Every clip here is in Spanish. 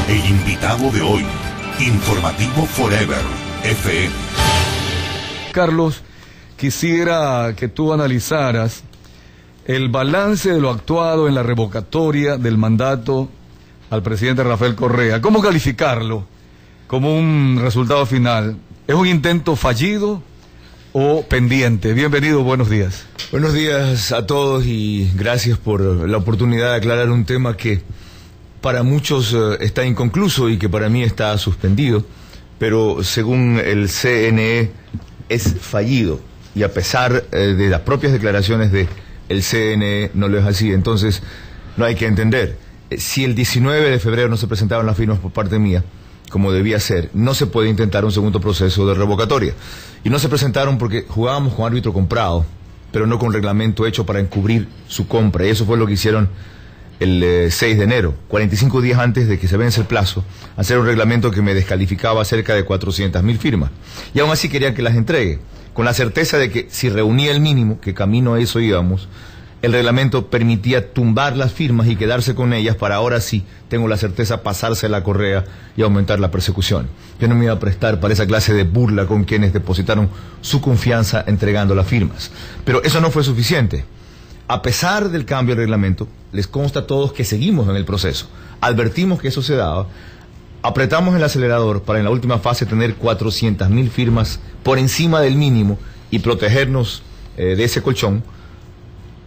El invitado de hoy, Informativo Forever, FM. Carlos, quisiera que tú analizaras el balance de lo actuado en la revocatoria del mandato al presidente Rafael Correa. ¿Cómo calificarlo como un resultado final? ¿Es un intento fallido o pendiente? Bienvenido, buenos días. Buenos días a todos y gracias por la oportunidad de aclarar un tema que para muchos está inconcluso y que para mí está suspendido, pero según el CNE es fallido, y a pesar de las propias declaraciones del CNE no lo es así. Entonces no hay que entender, si el 19 de febrero no se presentaron las firmas por parte mía, como debía ser, no se puede intentar un segundo proceso de revocatoria. Y no se presentaron porque jugábamos con árbitro comprado, pero no con reglamento hecho para encubrir su compra, y eso fue lo que hicieron el 6 de enero, 45 días antes de que se vence el plazo, hacer un reglamento que me descalificaba cerca de 400.000 firmas. Y aún así querían que las entregue, con la certeza de que si reunía el mínimo, que camino a eso íbamos, el reglamento permitía tumbar las firmas y quedarse con ellas para ahora sí, tengo la certeza, pasarse la correa y aumentar la persecución. Yo no me iba a prestar para esa clase de burla con quienes depositaron su confianza entregando las firmas. Pero eso no fue suficiente. A pesar del cambio de reglamento, les consta a todos que seguimos en el proceso. Advertimos que eso se daba, apretamos el acelerador para en la última fase tener 400.000 firmas por encima del mínimo y protegernos de ese colchón,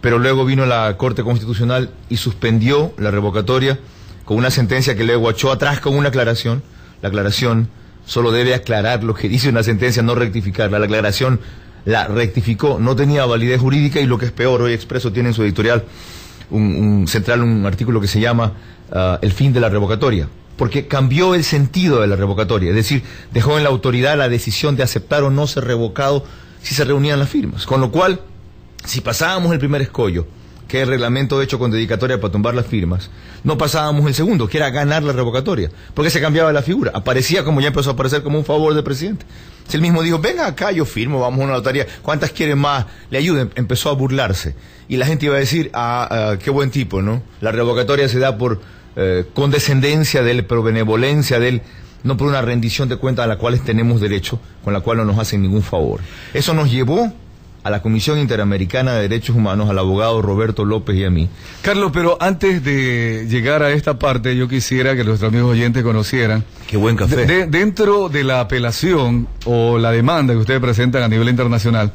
pero luego vino la Corte Constitucional y suspendió la revocatoria con una sentencia que luego echó atrás con una aclaración. La aclaración solo debe aclarar lo que dice una sentencia, no rectificarla. La aclaración la rectificó, no tenía validez jurídica y lo que es peor, hoy Expreso tiene en su editorial un artículo que se llama El fin de la revocatoria, porque cambió el sentido de la revocatoria, es decir, dejó en la autoridad la decisión de aceptar o no ser revocado si se reunían las firmas, con lo cual, si pasábamos el primer escollo, que es el reglamento hecho con dedicatoria para tumbar las firmas, no pasábamos el segundo, que era ganar la revocatoria, porque se cambiaba la figura, aparecía como ya empezó a aparecer como un favor del presidente. Si él mismo dijo, venga acá, yo firmo, vamos a una notaría, ¿cuántas quieren más? Le ayuden, empezó a burlarse. Y la gente iba a decir, qué buen tipo, ¿no? La revocatoria se da por condescendencia de él, pero benevolencia de él, no por una rendición de cuentas a la cual tenemos derecho, con la cual no nos hacen ningún favor. Eso nos llevó a la Comisión Interamericana de Derechos Humanos, al abogado Roberto López y a mí. Carlos, pero antes de llegar a esta parte, yo quisiera que nuestros amigos oyentes conocieran... ¡Qué buen café! Dentro de la apelación o la demanda que ustedes presentan a nivel internacional,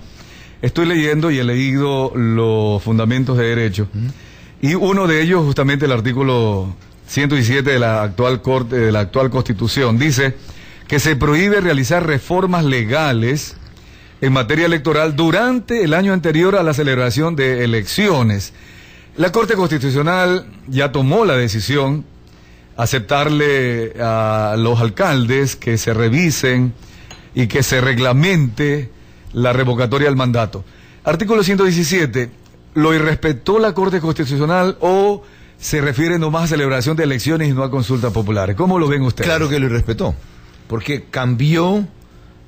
estoy leyendo y he leído los fundamentos de derecho, y uno de ellos, justamente el artículo 117 de la actual Constitución, dice que se prohíbe realizar reformas legales en materia electoral durante el año anterior a la celebración de elecciones. La Corte Constitucional ya tomó la decisión aceptarle a los alcaldes que se revisen y que se reglamente la revocatoria del mandato. Artículo 117, ¿lo irrespetó la Corte Constitucional o se refiere nomás a celebración de elecciones y no a consultas populares? ¿Cómo lo ven ustedes? Claro que lo irrespetó, porque cambió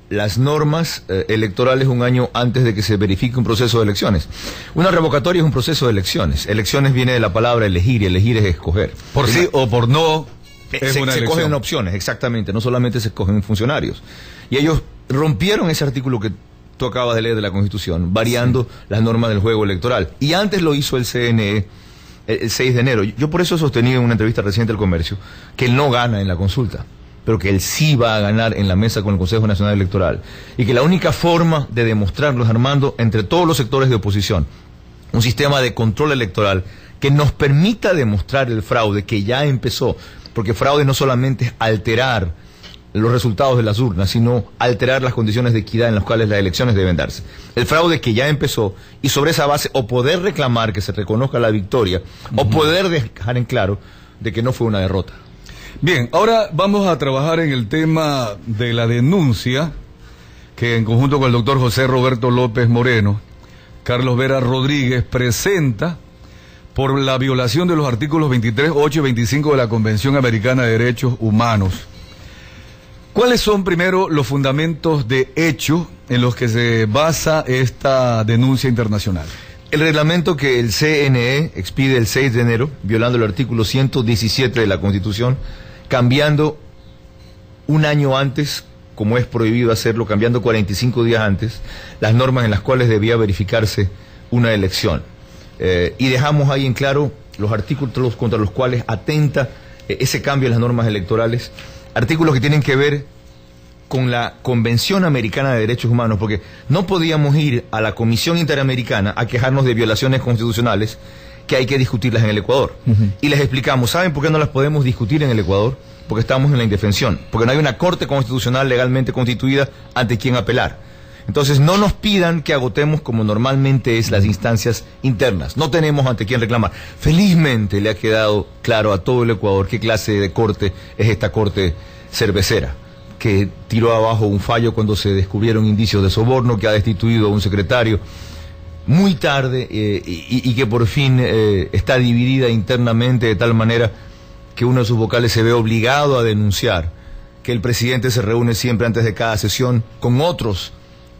las normas electorales un año antes de que se verifique un proceso de elecciones. Una revocatoria es un proceso de elecciones. Elecciones viene de la palabra elegir, y elegir es escoger. Por sí o por no se cogen opciones, exactamente, no solamente se escogen funcionarios. Y ellos rompieron ese artículo que tú acabas de leer de la Constitución, variando las normas del juego electoral. Y antes lo hizo el CNE el 6 de enero. Yo por eso sostenía en una entrevista reciente al Comercio que él no gana en la consulta, pero que él sí va a ganar en la mesa con el Consejo Nacional Electoral. Y que la única forma de demostrarlo es armando entre todos los sectores de oposición un sistema de control electoral que nos permita demostrar el fraude que ya empezó. Porque fraude no solamente es alterar los resultados de las urnas, sino alterar las condiciones de equidad en las cuales las elecciones deben darse. El fraude que ya empezó, y sobre esa base o poder reclamar que se reconozca la victoria, o poder dejar en claro de que no fue una derrota. Bien, ahora vamos a trabajar en el tema de la denuncia que en conjunto con el doctor José Roberto López Moreno, Carlos Vera Rodríguez presenta por la violación de los artículos 23, 8 y 25 de la Convención Americana de Derechos Humanos. ¿Cuáles son primero los fundamentos de hecho en los que se basa esta denuncia internacional? El reglamento que el CNE expide el 6 de enero, violando el artículo 117 de la Constitución, cambiando un año antes, como es prohibido hacerlo, cambiando 45 días antes, las normas en las cuales debía verificarse una elección. Y dejamos ahí en claro los artículos contra los cuales atenta ese cambio en las normas electorales, artículos que tienen que ver con la Convención Americana de Derechos Humanos, porque no podíamos ir a la Comisión Interamericana a quejarnos de violaciones constitucionales que hay que discutirlas en el Ecuador. Y les explicamos, ¿saben por qué no las podemos discutir en el Ecuador? Porque estamos en la indefensión, porque no hay una Corte Constitucional legalmente constituida ante quien apelar. Entonces no nos pidan que agotemos como normalmente es las instancias internas. No tenemos ante quién reclamar. Felizmente le ha quedado claro a todo el Ecuador qué clase de corte es esta corte cervecera, que tiró abajo un fallo cuando se descubrieron indicios de soborno, que ha destituido a un secretario muy tarde y que por fin está dividida internamente de tal manera que uno de sus vocales se ve obligado a denunciar que el presidente se reúne siempre antes de cada sesión con otros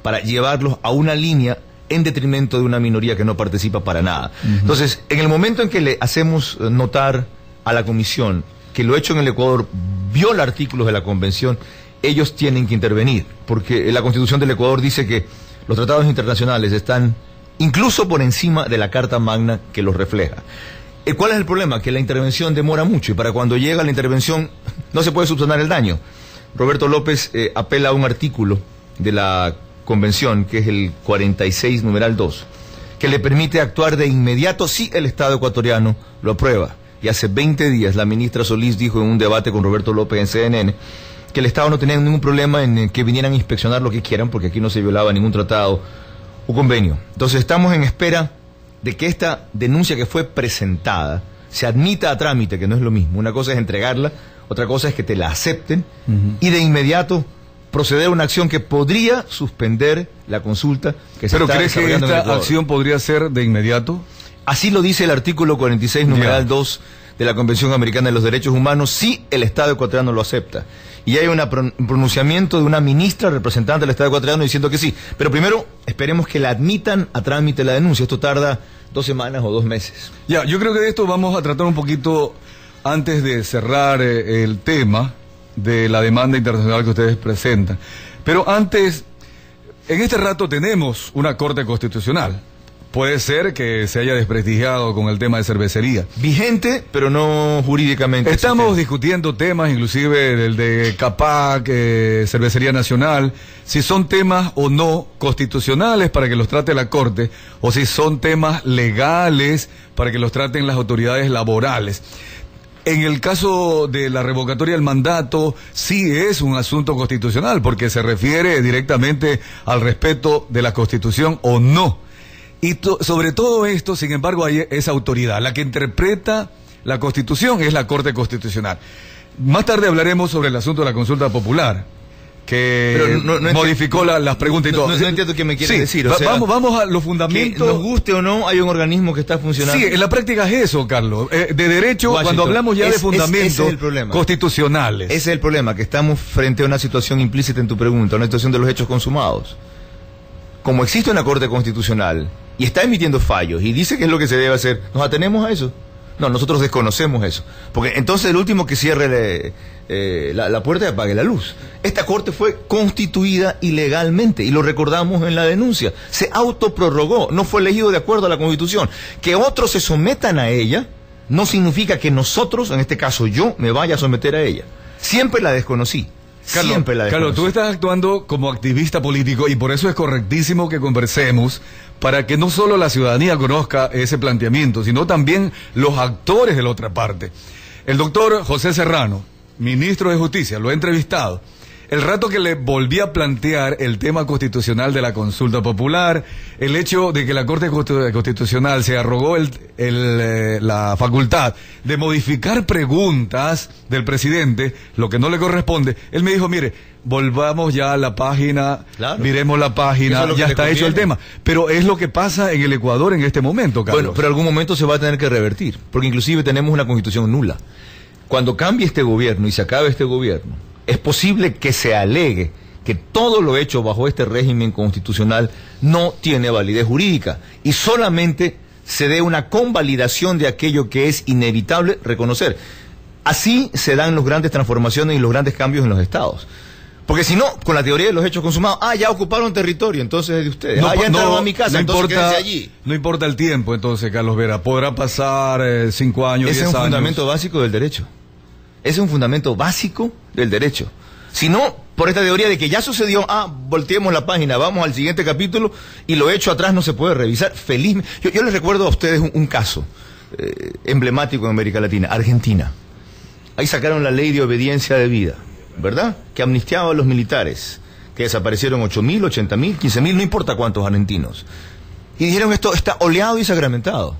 para llevarlos a una línea en detrimento de una minoría que no participa para nada. Entonces, en el momento en que le hacemos notar a la comisión que lo hecho en el Ecuador viola artículos de la Convención, ellos tienen que intervenir, porque la Constitución del Ecuador dice que los tratados internacionales están incluso por encima de la Carta Magna que los refleja. ¿Cuál es el problema? Que la intervención demora mucho y para cuando llega la intervención no se puede subsanar el daño. Roberto López apela a un artículo de la Convención, que es el 46, numeral 2, que le permite actuar de inmediato si el Estado ecuatoriano lo aprueba. Y hace 20 días la ministra Solís dijo en un debate con Roberto López en CNN que el Estado no tenía ningún problema en que vinieran a inspeccionar lo que quieran, porque aquí no se violaba ningún tratado o convenio. Entonces estamos en espera de que esta denuncia que fue presentada se admita a trámite, que no es lo mismo. Una cosa es entregarla, otra cosa es que te la acepten y de inmediato proceder a una acción que podría suspender la consulta que se está desarrollando en el Ecuador. ¿Pero crees que esta acción podría ser de inmediato? Así lo dice el artículo 46, numeral 2 de la Convención Americana de los Derechos Humanos, si el Estado ecuatoriano lo acepta. Y hay un pronunciamiento de una ministra representante del Estado ecuatoriano diciendo que sí. Pero primero, esperemos que la admitan a trámite la denuncia. Esto tarda 2 semanas o 2 meses. Ya, yo creo que de esto vamos a tratar un poquito antes de cerrar el tema de la demanda internacional que ustedes presentan. Pero antes, en este rato tenemos una Corte Constitucional. Puede ser que se haya desprestigiado con el tema de cervecería. Vigente, pero no jurídicamente. Estamos discutiendo temas, inclusive del de CAPAC, Cervecería Nacional, si son temas o no constitucionales para que los trate la Corte, o si son temas legales para que los traten las autoridades laborales. En el caso de la revocatoria del mandato, sí es un asunto constitucional, porque se refiere directamente al respeto de la Constitución o no. Y sobre todo esto, sin embargo, hay esa autoridad. La que interpreta la Constitución es la Corte Constitucional. Más tarde hablaremos sobre el asunto de la consulta popular, que modificó las preguntas y todo. No entiendo qué me quiere decir. O sea, vamos a los fundamentos. Que nos guste o no, hay un organismo que está funcionando. Sí, en la práctica es eso, Carlos. De derecho, Washington, cuando hablamos ya de fundamentos constitucionales. Ese es el problema, que estamos frente a una situación implícita en tu pregunta, una situación de los hechos consumados. Como existe una Corte Constitucional y está emitiendo fallos y dice que es lo que se debe hacer, ¿nos atenemos a eso? No, nosotros desconocemos eso. Porque entonces el último que cierre la puerta y apague la luz. Esta Corte fue constituida ilegalmente y lo recordamos en la denuncia. Se autoprorrogó, no fue elegido de acuerdo a la Constitución. Que otros se sometan a ella no significa que nosotros, en este caso yo, me vaya a someter a ella. Siempre la desconocí. Carlos, tú estás actuando como activista político y por eso es correctísimo que conversemos para que no solo la ciudadanía conozca ese planteamiento, sino también los actores de la otra parte. El doctor José Serrano, ministro de Justicia, lo he entrevistado. El rato que le volví a plantear el tema constitucional de la consulta popular, el hecho de que la Corte Constitucional se arrogó la facultad de modificar preguntas del presidente, lo que no le corresponde, él me dijo, mire, volvamos ya a la página, claro, miremos la página, ya está hecho el tema. Pero es lo que pasa en el Ecuador en este momento, Carlos. Bueno, pero en algún momento se va a tener que revertir, porque inclusive tenemos una constitución nula. Cuando cambie este gobierno y se acabe este gobierno, es posible que se alegue que todo lo hecho bajo este régimen constitucional no tiene validez jurídica y solamente se dé una convalidación de aquello que es inevitable reconocer. Así se dan las grandes transformaciones y los grandes cambios en los estados. Porque si no, con la teoría de los hechos consumados, ya ocuparon territorio, entonces es de ustedes. Ya entraron a mi casa, entonces quédense allí. No importa el tiempo, entonces, Carlos Vera, podrá pasar 5 años, 10 años. Ese es un fundamento básico del derecho. Ese es un fundamento básico del derecho. Si no, por esta teoría de que ya sucedió, volteemos la página, vamos al siguiente capítulo y lo hecho atrás no se puede revisar. Felizmente. Yo les recuerdo a ustedes un caso emblemático en América Latina, Argentina. Ahí sacaron la ley de obediencia debida, ¿verdad? Que amnistiaba a los militares, que desaparecieron 8.000, 80.000, 15.000, no importa cuántos argentinos. Y dijeron, esto está oleado y sacramentado.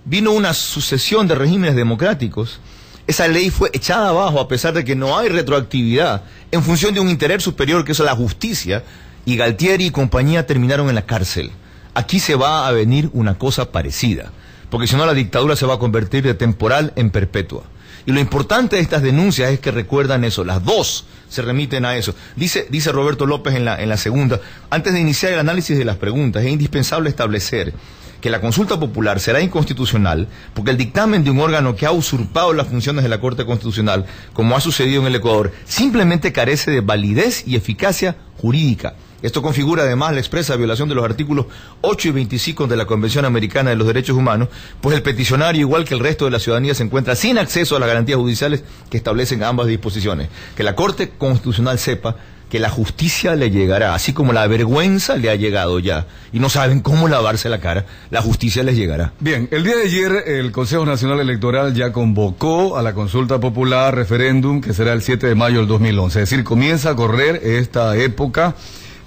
Vino una sucesión de regímenes democráticos. Esa ley fue echada abajo a pesar de que no hay retroactividad en función de un interés superior que es la justicia, y Galtieri y compañía terminaron en la cárcel. Aquí se va a venir una cosa parecida, porque si no la dictadura se va a convertir de temporal en perpetua. Y lo importante de estas denuncias es que recuerdan eso, las dos se remiten a eso. Dice Roberto López en la segunda, antes de iniciar el análisis de las preguntas, es indispensable establecer que la consulta popular será inconstitucional porque el dictamen de un órgano que ha usurpado las funciones de la Corte Constitucional, como ha sucedido en el Ecuador, simplemente carece de validez y eficacia jurídica. Esto configura además la expresa violación de los artículos 8 y 25 de la Convención Americana de los Derechos Humanos, pues el peticionario, igual que el resto de la ciudadanía, se encuentra sin acceso a las garantías judiciales que establecen ambas disposiciones. Que la Corte Constitucional sepa que la justicia le llegará, así como la vergüenza le ha llegado ya, y no saben cómo lavarse la cara, la justicia les llegará. Bien, el día de ayer el Consejo Nacional Electoral ya convocó a la consulta popular, referéndum, que será el 7 de mayo del 2011, es decir, comienza a correr esta época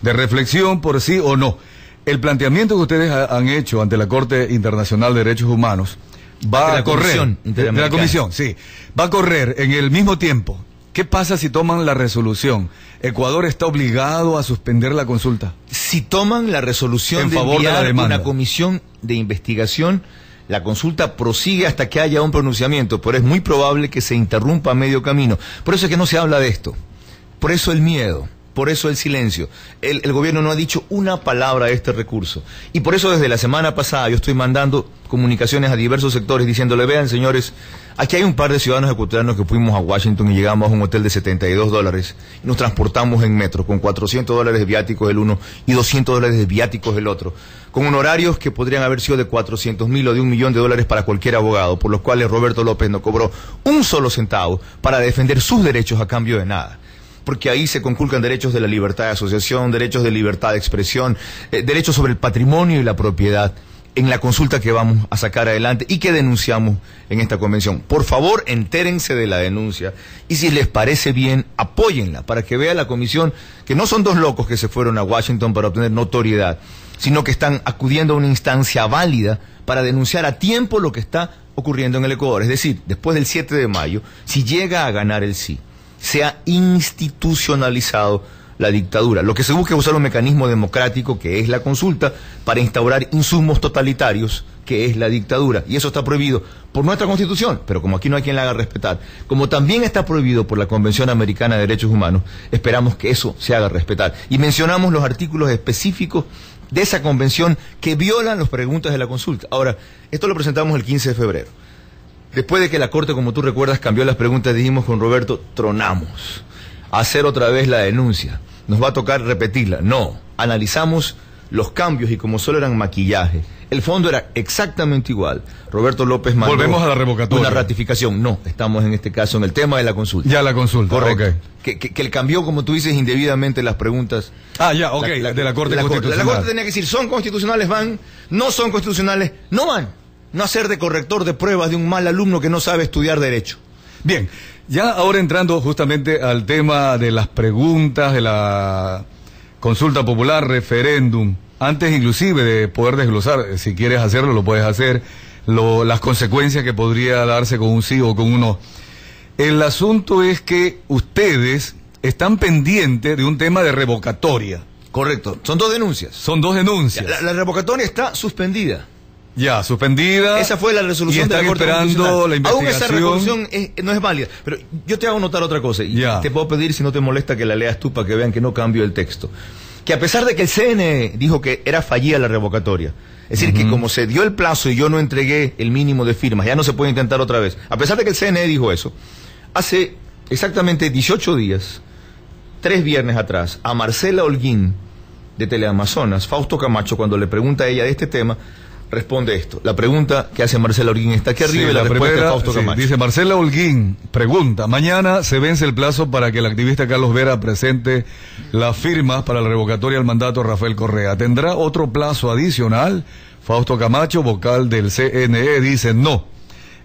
de reflexión por sí o no. El planteamiento que ustedes han hecho ante la Corte Internacional de Derechos Humanos va a correr, de la Comisión, sí, va a correr en el mismo tiempo. ¿Qué pasa si toman la resolución? ¿Ecuador está obligado a suspender la consulta? Si toman la resolución en de favor enviar de la demanda, una comisión de investigación, la consulta prosigue hasta que haya un pronunciamiento, pero es muy probable que se interrumpa a medio camino. Por eso es que no se habla de esto. Por eso el miedo. Por eso el silencio. El gobierno no ha dicho una palabra de este recurso. Y por eso desde la semana pasada yo estoy mandando comunicaciones a diversos sectores diciéndole, vean señores, aquí hay un par de ciudadanos ecuatorianos que fuimos a Washington y llegamos a un hotel de $72 y nos transportamos en metro con $400 de viáticos el uno y $200 de viáticos el otro, con honorarios que podrían haber sido de 400.000 o de $1.000.000 para cualquier abogado, por los cuales Roberto López no cobró un solo centavo para defender sus derechos a cambio de nada. Porque ahí se conculcan derechos de la libertad de asociación, derechos de libertad de expresión, derechos sobre el patrimonio y la propiedad, en la consulta que vamos a sacar adelante y que denunciamos en esta convención. Por favor, entérense de la denuncia y si les parece bien, apóyenla para que vea la comisión que no son dos locos que se fueron a Washington para obtener notoriedad, sino que están acudiendo a una instancia válida para denunciar a tiempo lo que está ocurriendo en el Ecuador. Es decir, después del 7 de mayo, si llega a ganar el sí, se ha institucionalizado la dictadura. Lo que se busca es usar un mecanismo democrático, que es la consulta, para instaurar insumos totalitarios, que es la dictadura. Y eso está prohibido por nuestra Constitución, pero como aquí no hay quien la haga respetar, como también está prohibido por la Convención Americana de Derechos Humanos, esperamos que eso se haga respetar. Y mencionamos los artículos específicos de esa convención que violan las preguntas de la consulta. Ahora, esto lo presentamos el 15 de febrero. Después de que la Corte, como tú recuerdas, cambió las preguntas, dijimos con Roberto, tronamos. Hacer otra vez la denuncia. Nos va a tocar repetirla. No. Analizamos los cambios y como solo eran maquillaje, el fondo era exactamente igual. Roberto López mandó volvemos a la revocatoria, una ratificación. No, estamos en este caso en el tema de la consulta. Ya la consulta, correcto. Okay. Que él cambió, como tú dices, indebidamente las preguntas. Ya, ok, de la Corte Constitucional. La Corte tenía que decir, son constitucionales, van, no son constitucionales, no van. No hacer de corrector de pruebas de un mal alumno que no sabe estudiar derecho. Bien, ya ahora entrando justamente al tema de las preguntas de la consulta popular, referéndum, antes inclusive de poder desglosar, si quieres hacerlo lo puedes hacer, las consecuencias que podría darse con un sí o con un no. El asunto es que ustedes están pendientes de un tema de revocatoria. Correcto, son dos denuncias. Son dos denuncias. La revocatoria está suspendida. Ya, suspendida. Esa fue la resolución de la Corte esperando la investigación. Aún esa resolución no es válida. Pero yo te hago notar otra cosa. Y te puedo pedir, si no te molesta, que la leas tú para que vean que no cambio el texto. Que a pesar de que el CNE dijo que era fallida la revocatoria, es decir, que como se dio el plazo y yo no entregué el mínimo de firmas, ya no se puede intentar otra vez. A pesar de que el CNE dijo eso, Hace exactamente 18 días, 3 viernes atrás, a Marcela Holguín de Teleamazonas, Fausto Camacho, cuando le pregunta a ella de este tema, responde esto. La pregunta que hace Marcela Holguín está aquí arriba, y la respuesta de Fausto Camacho. Dice Marcela Holguín, pregunta: mañana se vence el plazo para que el activista Carlos Vera presente las firmas para la revocatoria del mandato a Rafael Correa. ¿Tendrá otro plazo adicional? Fausto Camacho, vocal del CNE, dice: no.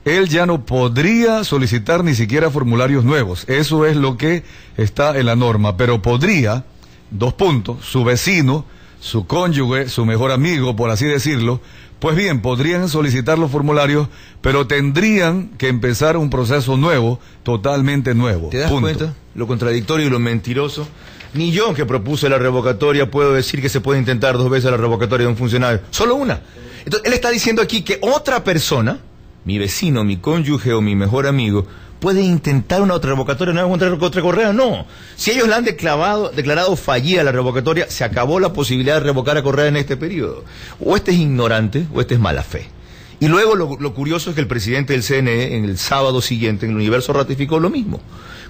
Él ya no podría solicitar ni siquiera formularios nuevos. Eso es lo que está en la norma. Pero podría, 2 puntos, su vecino, su cónyuge, su mejor amigo, por así decirlo, pues bien, podrían solicitar los formularios, pero tendrían que empezar un proceso nuevo, totalmente nuevo. ¿Te das cuenta? Lo contradictorio y lo mentiroso. Ni yo, que propuse la revocatoria, puedo decir que se puede intentar 2 veces la revocatoria de un funcionario. Solo una. Entonces, él está diciendo aquí que otra persona, mi vecino, mi cónyuge o mi mejor amigo, puede intentar una otra revocatoria nueva contra Correa. No. Si ellos la han declarado fallida la revocatoria, se acabó la posibilidad de revocar a Correa en este periodo. O este es ignorante o este es mala fe. Y luego lo curioso es que el presidente del CNE, en el sábado siguiente, en el Universo, ratificó lo mismo.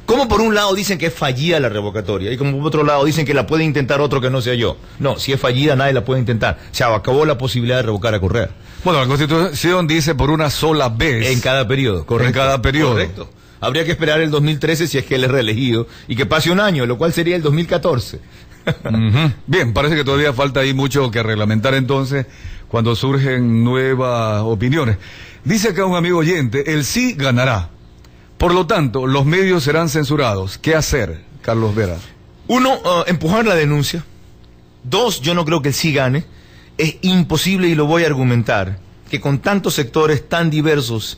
Como por un lado dicen que es fallida la revocatoria y como por otro lado dicen que la puede intentar otro que no sea yo. No, si es fallida nadie la puede intentar. Se acabó la posibilidad de revocar a Correa. Bueno, la Constitución dice por una sola vez. En cada periodo, correcto. En cada periodo. Correcto. Habría que esperar el 2013 si es que él es reelegido y que pase un año, lo cual sería el 2014. Bien, parece que todavía falta ahí mucho que reglamentar entonces cuando surgen nuevas opiniones. Dice acá un amigo oyente: el sí ganará. Por lo tanto, los medios serán censurados. ¿Qué hacer, Carlos Vera? 1, empujar la denuncia. 2, yo no creo que el sí gane. Es imposible, y lo voy a argumentar, que con tantos sectores tan diversos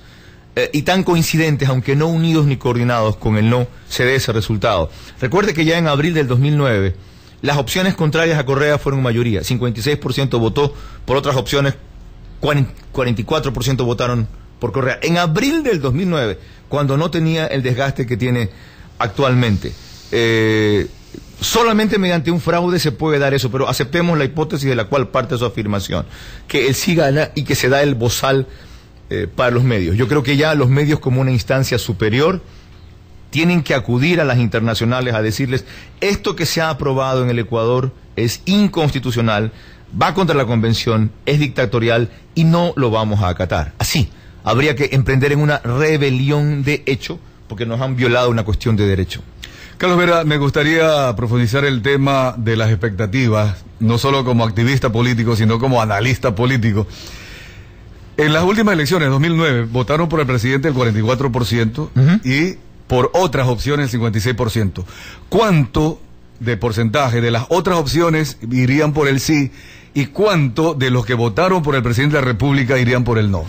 y tan coincidentes, aunque no unidos ni coordinados con el no, se dé ese resultado. Recuerde que ya en abril del 2009, las opciones contrarias a Correa fueron mayoría. 56% votó por otras opciones, 44% votaron por Correa. En abril del 2009, cuando no tenía el desgaste que tiene actualmente. Solamente mediante un fraude se puede dar eso, pero aceptemos la hipótesis de la cual parte su afirmación, que él sí gana y que se da el bozal para los medios. Yo creo que ya los medios, como una instancia superior, tienen que acudir a las internacionales a decirles: esto que se ha aprobado en el Ecuador es inconstitucional, va contra la convención, es dictatorial y no lo vamos a acatar. Así, habría que emprender en una rebelión de hecho, porque nos han violado una cuestión de derecho. Carlos Vera, me gustaría profundizar el tema de las expectativas, no solo como activista político, sino como analista político. En las últimas elecciones, 2009, votaron por el presidente el 44% y por otras opciones el 56%. ¿Cuánto de porcentaje de las otras opciones irían por el sí y cuánto de los que votaron por el presidente de la República irían por el no?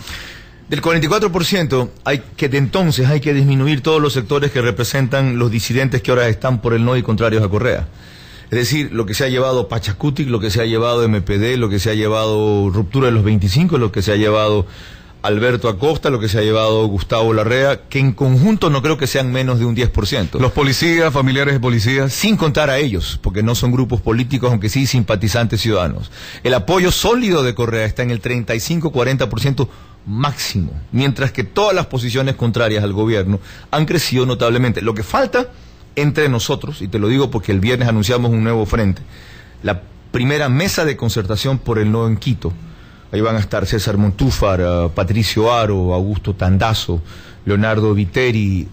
Del 44%, hay que disminuir todos los sectores que representan los disidentes que ahora están por el no y contrarios a Correa. Es decir, lo que se ha llevado Pachacutic, lo que se ha llevado MPD, lo que se ha llevado Ruptura de los 25, lo que se ha llevado Alberto Acosta, lo que se ha llevado Gustavo Larrea, que en conjunto no creo que sean menos de un 10%. Los policías, familiares de policías. Sin contar a ellos, porque no son grupos políticos, aunque sí simpatizantes ciudadanos. El apoyo sólido de Correa está en el 35-40% máximo, mientras que todas las posiciones contrarias al gobierno han crecido notablemente. Lo que falta entre nosotros, y te lo digo porque el viernes anunciamos un nuevo frente, la primera mesa de concertación por el no en Quito. Ahí van a estar César Montúfar, Patricio Aro, Augusto Tandazo, Leonardo Viteri,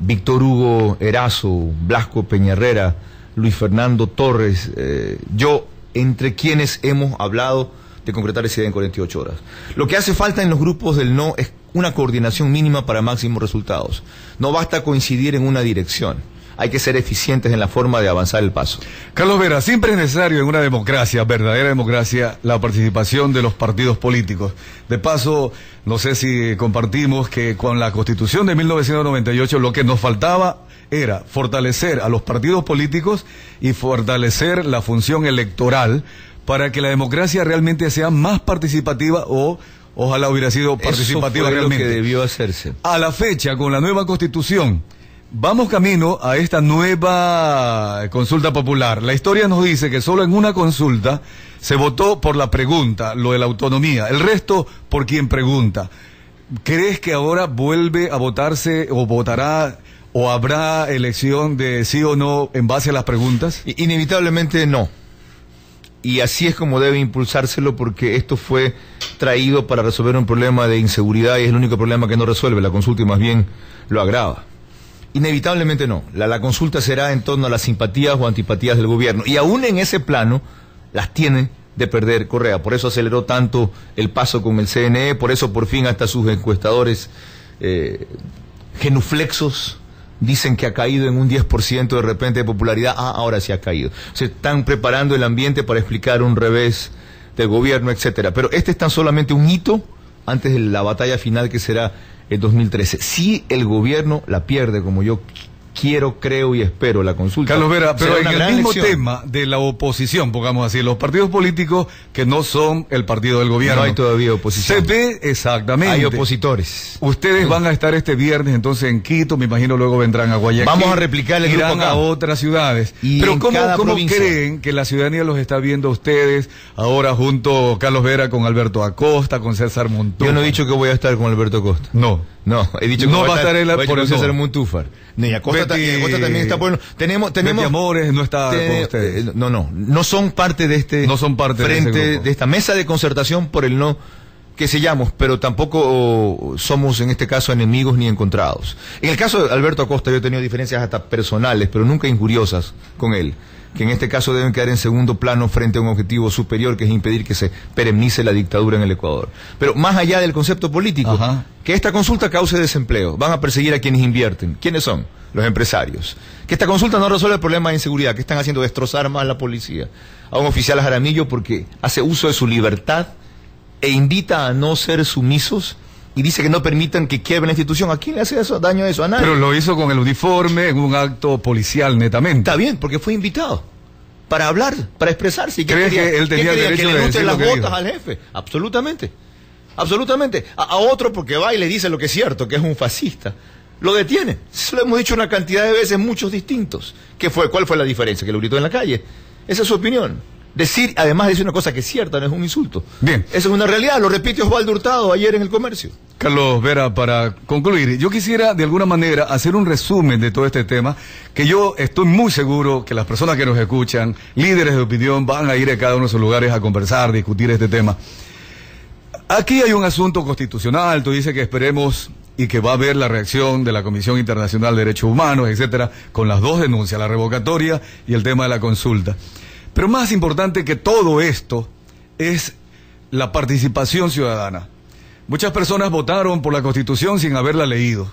Víctor Hugo Erazo, Blasco Peñarrera, Luis Fernando Torres, yo, entre quienes hemos hablado de concretar esa idea en 48 horas. Lo que hace falta en los grupos del no es una coordinación mínima para máximos resultados. No basta coincidir en una dirección. Hay que ser eficientes en la forma de avanzar el paso. Carlos Vera, siempre es necesario en una democracia, verdadera democracia, la participación de los partidos políticos. De paso, no sé si compartimos que con la Constitución de 1998 lo que nos faltaba era fortalecer a los partidos políticos y fortalecer la función electoral para que la democracia realmente sea más participativa o ojalá hubiera sido participativa realmente. Eso fue lo que debió hacerse. A la fecha, con la nueva Constitución, vamos camino a esta nueva consulta popular. La historia nos dice que solo en una consulta se votó por la pregunta, lo de la autonomía. El resto por quien pregunta. ¿crees que ahora vuelve a votarse o votará o habrá elección de sí o no en base a las preguntas? Inevitablemente no. Y así es como debe impulsárselo, porque esto fue traído para resolver un problema de inseguridad y es el único problema que no resuelve la consulta y más bien lo agrava. Inevitablemente no. La consulta será en torno a las simpatías o antipatías del gobierno. Y aún en ese plano las tiene de perder Correa. Por eso aceleró tanto el paso con el CNE, por eso por fin hasta sus encuestadores genuflexos dicen que ha caído en un 10% de repente de popularidad. Ahora sí ha caído. Se están preparando el ambiente para explicar un revés del gobierno, etcétera. Pero este es tan solamente un hito antes de la batalla final que será el 2013. Si el gobierno la pierde, como yo quiero, creo y espero, la consulta. Carlos Vera, pero en el mismo elección. tema de la oposición, pongamos así, los partidos políticos que no son el partido del gobierno. No hay todavía oposición. Se ve exactamente. Hay opositores. Ustedes van a estar este viernes entonces en Quito, me imagino luego vendrán a Guayaquil. Vamos a replicar el irán grupo acá. a otras ciudades. Y pero en ¿cómo provincia. creen que la ciudadanía los está viendo a ustedes ahora junto a Carlos Vera con Alberto Acosta, con César Montúfar? Yo no he dicho que voy a estar con Alberto Acosta. No. No, he dicho que No voy va a estar él voy por el César no. Montúfar. Ni Acosta, Acosta también está por... Tenemos Betty Amores no está con ustedes. No son parte de este No son parte de ese frente, grupo. de esta mesa de concertación por el no que sellamos, pero tampoco somos en este caso enemigos ni encontrados. En el caso de Alberto Acosta yo he tenido diferencias hasta personales, pero nunca injuriosas con él, que en este caso deben quedar en segundo plano frente a un objetivo superior, que es impedir que se perenice la dictadura en el Ecuador. Pero más allá del concepto político, Ajá. que esta consulta cause desempleo, van a perseguir a quienes invierten. ¿Quiénes son? Los empresarios. Que esta consulta no resuelve el problema de inseguridad, que están haciendo destrozar más a la policía, a un oficial Jaramillo porque hace uso de su libertad e invita a no ser sumisos y dice que no permitan que quiebre la institución. ¿A quién le hace eso, daño eso? A nadie. Pero lo hizo con el uniforme en un acto policial netamente. Está bien, porque fue invitado para hablar, para expresarse. ¿Y qué ¿Crees quería? que él tenía ¿Qué quería? derecho ¿Que de le decir gusten lo las que botas dijo? al jefe? Absolutamente. Absolutamente. A otro porque va y le dice lo que es cierto, que es un fascista. Lo detiene. Eso lo hemos dicho una cantidad de veces, muchos distintos. ¿Cuál fue la diferencia? Que lo gritó en la calle. Esa es su opinión. Además decir una cosa que es cierta, no es un insulto. Bien. Esa es una realidad, lo repite Osvaldo Hurtado ayer en El Comercio. Carlos Vera, para concluir, yo quisiera de alguna manera hacer un resumen de todo este tema, que yo estoy muy seguro que las personas que nos escuchan, líderes de opinión, van a ir a cada uno de sus lugares a conversar, discutir este tema. Aquí hay un asunto constitucional, tú dices que esperemos y que va a haber la reacción de la Comisión Internacional de Derechos Humanos, etcétera, con las dos denuncias, la revocatoria y el tema de la consulta. Pero más importante que todo esto es la participación ciudadana. Muchas personas votaron por la Constitución sin haberla leído.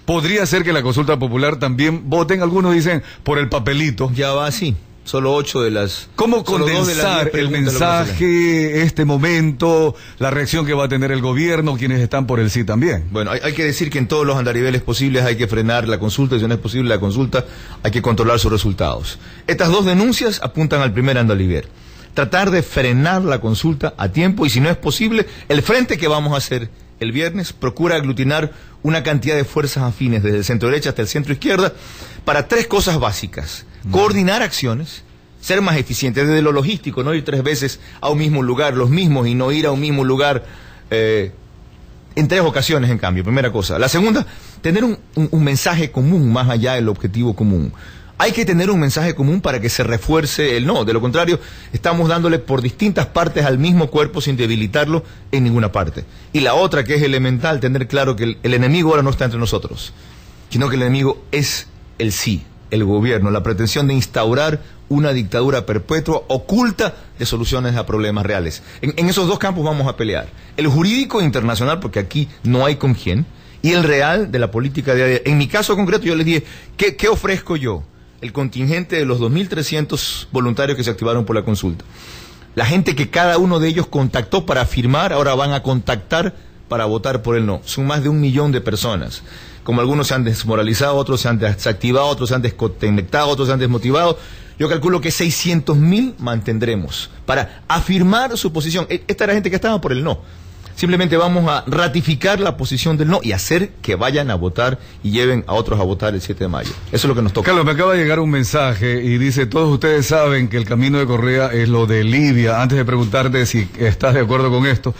Podría ser que la consulta popular también voten, algunos dicen, por el papelito. Ya va así. Solo 8 de las... ¿Cómo solo 2 de las 10 condensar el preguntas lo que se mensaje, este momento, la reacción que va a tener el gobierno, quienes están por el sí también? Bueno, hay que decir que en todos los andariveles posibles hay que frenar la consulta, y si no es posible la consulta, hay que controlar sus resultados. Estas dos denuncias apuntan al primer andarivel. Tratar de frenar la consulta a tiempo, y si no es posible, el frente que vamos a hacer el viernes procura aglutinar una cantidad de fuerzas afines, desde el centro derecha hasta el centro izquierda, para 3 cosas básicas. Coordinar acciones, ser más eficientes desde lo logístico, no ir 3 veces a un mismo lugar, los mismos, y no ir a un mismo lugar en 3 ocasiones, en cambio, primera cosa. La segunda, tener un mensaje común más allá del objetivo común. Hay que tener un mensaje común para que se refuerce el no. De lo contrario, estamos dándole por distintas partes al mismo cuerpo sin debilitarlo en ninguna parte. Y la otra, que es elemental, tener claro que el enemigo ahora no está entre nosotros, sino que el enemigo es el sí, el gobierno, la pretensión de instaurar una dictadura perpetua oculta de soluciones a problemas reales. En esos 2 campos vamos a pelear. El jurídico internacional, porque aquí no hay con quién, y el real de la política diaria. En mi caso concreto yo les dije, ¿qué ofrezco yo? El contingente de los 2.300 voluntarios que se activaron por la consulta. La gente que cada uno de ellos contactó para firmar, ahora van a contactar para votar por el no. Son más de 1 millón de personas. Como algunos se han desmoralizado, otros se han desactivado, otros se han desconectado, otros se han desmotivado. Yo calculo que 600.000 mantendremos para afirmar su posición. Esta era gente que estaba por el no. Simplemente vamos a ratificar la posición del no y hacer que vayan a votar y lleven a otros a votar el 7 de mayo. Eso es lo que nos toca. Carlos, me acaba de llegar un mensaje y dice, todos ustedes saben que el camino de Correa es lo de Libia. Antes de preguntarte si estás de acuerdo con esto,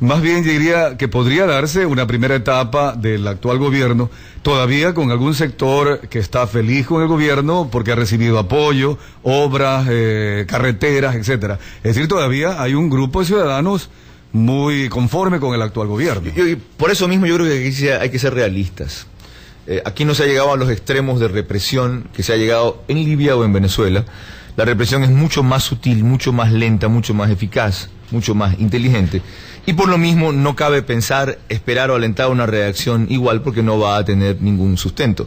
Más bien yo diría que podría darse una primera etapa del actual gobierno, todavía con algún sector que está feliz con el gobierno porque ha recibido apoyo, obras, carreteras, etcétera. Es decir, todavía hay un grupo de ciudadanos muy conforme con el actual gobierno. Y por eso mismo yo creo que hay que ser realistas. Aquí no se ha llegado a los extremos de represión que se ha llegado en Libia o en Venezuela. La represión es mucho más sutil, mucho más lenta, mucho más eficaz, mucho más inteligente. Y por lo mismo no cabe pensar, esperar o alentar una reacción igual porque no va a tener ningún sustento.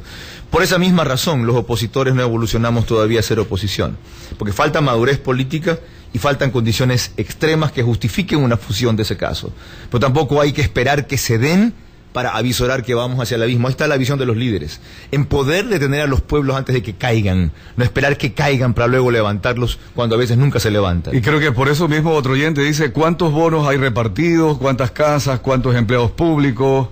Por esa misma razón, los opositores no evolucionamos todavía a ser oposición. Porque falta madurez política y faltan condiciones extremas que justifiquen una fusión de ese caso. Pero tampoco hay que esperar que se den para avisorar que vamos hacia el abismo. Ahí está la visión de los líderes. En poder detener a los pueblos antes de que caigan. No esperar que caigan para luego levantarlos cuando a veces nunca se levantan. Y creo que por eso mismo otro oyente dice, ¿cuántos bonos hay repartidos? ¿Cuántas casas? ¿Cuántos empleados públicos?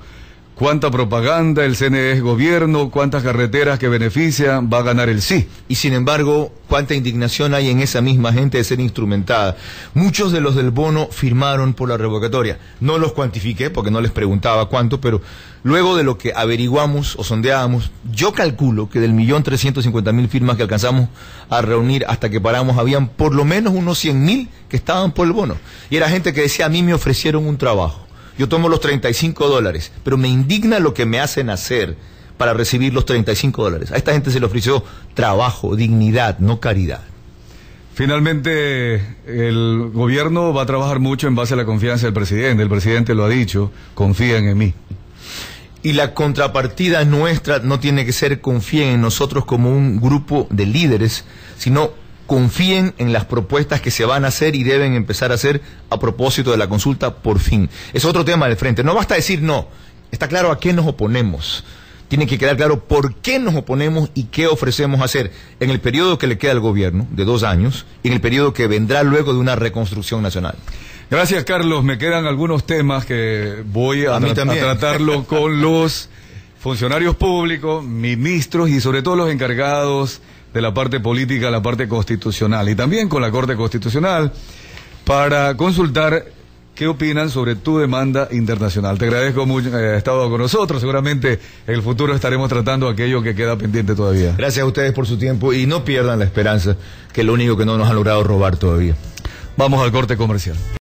¿Cuánta propaganda? ¿El CNE es gobierno? ¿Cuántas carreteras que benefician? Va a ganar el sí. Y sin embargo, cuánta indignación hay en esa misma gente de ser instrumentada. Muchos de los del bono firmaron por la revocatoria. No los cuantifiqué porque no les preguntaba cuánto, pero luego de lo que averiguamos o sondeábamos, yo calculo que del 1.350.000 firmas que alcanzamos a reunir hasta que paramos, habían por lo menos unos 100.000 que estaban por el bono. Y era gente que decía, a mí me ofrecieron un trabajo. Yo tomo los $35, pero me indigna lo que me hacen hacer para recibir los $35. A esta gente se le ofreció trabajo, dignidad, no caridad. Finalmente, el gobierno va a trabajar mucho en base a la confianza del presidente. El presidente lo ha dicho, confían en mí. Y la contrapartida nuestra no tiene que ser confíen en nosotros como un grupo de líderes, sino confíen en las propuestas que se van a hacer y deben empezar a hacer a propósito de la consulta por fin. Es otro tema del frente. No basta decir no. Está claro a qué nos oponemos. Tiene que quedar claro por qué nos oponemos y qué ofrecemos hacer en el periodo que le queda al gobierno, de 2 años, y en el periodo que vendrá luego de una reconstrucción nacional. Gracias, Carlos. Me quedan algunos temas que voy a tratarlo con los funcionarios públicos, ministros y sobre todo los encargados de la parte política, la parte constitucional, y también con la Corte Constitucional, para consultar qué opinan sobre tu demanda internacional. Te agradezco mucho que hayas estado con nosotros. Seguramente en el futuro estaremos tratando aquello que queda pendiente todavía. Gracias a ustedes por su tiempo y no pierdan la esperanza, que es lo único que no nos han logrado robar todavía. Vamos al corte comercial.